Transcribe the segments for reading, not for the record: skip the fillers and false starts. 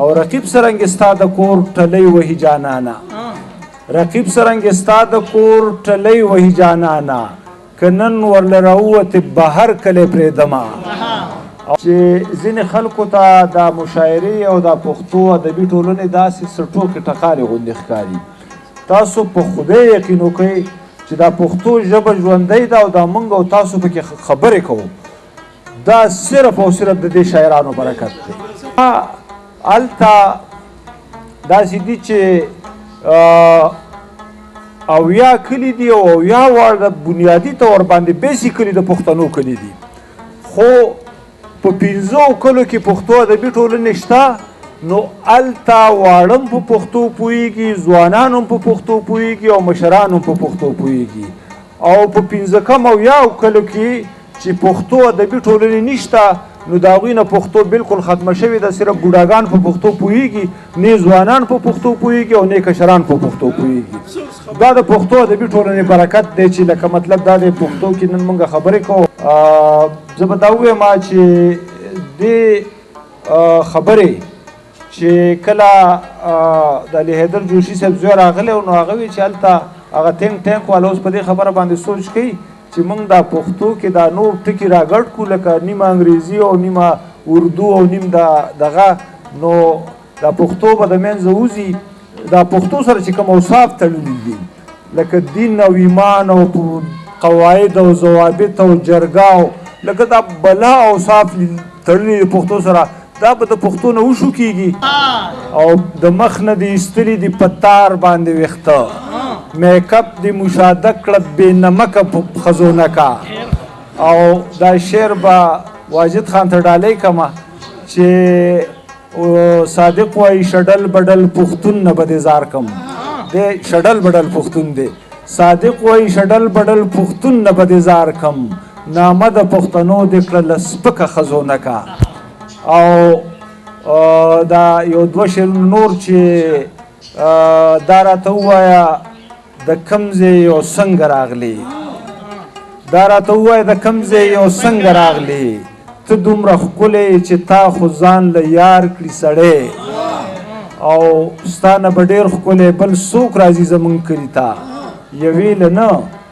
او رقیب سرنګ ستا د کور ټلی وهي جانانا رقیب سرنګ ستا د کور ټلی وهي جانانا که نن ورله راووتې بهر کلی پرېږدمه چې ځینې خلکو ته دا مشاعرې او دا پښتو ادبي ټولنې داسې څه ټوکې ټقالې غوندې ښکاري تاسو په خدای یقین وکئ چې دا پښتو ژبه ژوندۍ ده او دا موږ او تاسو پکې خبرې کوو دا صرف او صرف د دې شاعرانو برکت دی هلته داسې دي چې اویا کلي دي او اویا واړه بنیادي طور باندې بیسیکلي د پښتنو کلي دي خو په 15 کلو کې پښتو ادبي ټولنې شته نو هلته واړه هم په پښتو پوهېږي ځوانان هم په پښتو پوهېږي او مشران هم په پښتو پوهېږي او په 15 کم اویاو کلو کې چې پښتو ادبي ټولنې نشته نو د هغوی نه پښتو بلکل ختمه شوې ده صرف بوډاګان په پښتو پوهېږي نه ځوانان په پښتو پوهېږي او نه کشران په پښتو پوهېږي دا د پښتو ادبي ټولنې برکت دی چې لکه مطلب دا دی پښتو کې نن موږ خبرې کوو زه به دا ووایم چې دې خبرې چې کله د علي حیدر جوشي صاحب زوی راغلی نو هغه وی چې هلته هغه ټینک والا اوس په دې خبره باندې سوچ کوي چې موږ دا پښتو کې دا نور ټکي راګډ کړو لکه نیمه انګریزي او نیمه اردو او نیم دغه نو دا پښتو به د منځه وځي دا پښتو سره چې کوم اوصاف تړلي دي لکه دین او ایمان او قواعد او ضوابط او جرګه لکه دا بلا اوصاف تړلي پښتو سره دا به د پښتو نه وشو کېږي او د مخ نه دې ایستلي دي په تار باندې ویښته میک اپ دې مشاهده کړه بې نمکه خزونکه او دا شعر به واجد خان ته ډالۍ کړمه چې صادق وایي شډل بډل پښتون نه به دې زار کړم دی شډل بډل پښتون دی صادق وایي شډل بډل پښتون نه به دې زار کړم نامه د پښتنو دې کړله سپکه خزونکه او دا یو دوه شعرونه نور چې دا راته ووایه د کوم ځای او څنګه راغلی دا راته ووایه د کوم ځای او څنګه راغلی ته دومره ښکلی چې تا خو ځان له یار کړي سړی او ستا نه به ډېر ښکلی بل څوک راځي زمونږ کلي ته یوې له نه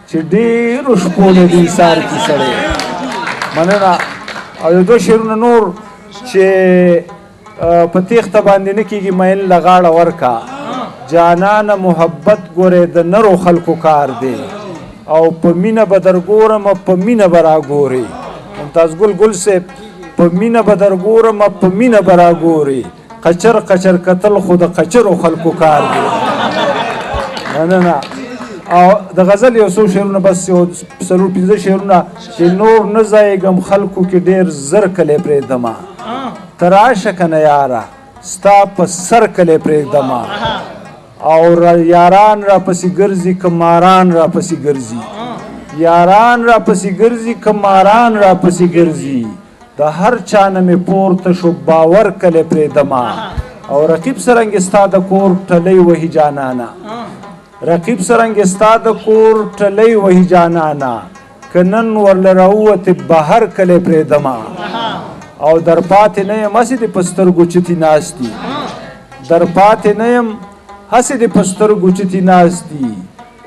چې ډېرو شپو له دې ایثار کړي سړی مننه او یو دوه شعرونه نور چې په تیښته باندې نه کېږي میل له غاړه ورکه جانانه محبت ګورې د نرو خلکو کار دی او په مینه به در ګورم په مینه به راګورې ممتاز ګل صاحب په مینه به در ګورم په مینه به راګورې قچر قچر کتل خو د قچرو خلکو کار دی مننه او د غزل یو څو شعرونه بس یو 4-5 شعرونه چې نور نه ځایږم خلکو کې ډېر زر کلی پرېږدمه ته راشه که نه یاره ستا په سر کلی پرېږدمه او یاران را پسې ګرځي که ماران را پسې ګرځي یاران را پسې ګرځي که ماران را پسې ګرځي د هر چا نه مې پورته شو باور کلی پرېږدمه او رقیب سرنګ ستا د کور ټلی وهي جانانا رقیب سرنګ ستا د کور ټلی وهي جانانا که نن ورله راووتې بهر کلی پرېږدمه او در پاتې نه یم هسې دې په سترګو چتې ناست دي در پاتې نه یم هسې دې په سترګو چتې ناست دي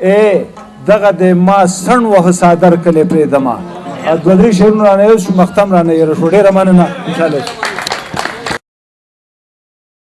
ای دغه دی ما سڼ وهه څادر کلی پرېږدمه دوه درې شعرونه رانه یو شو مختم رانه یېره شو ډېره مننه انشاءالله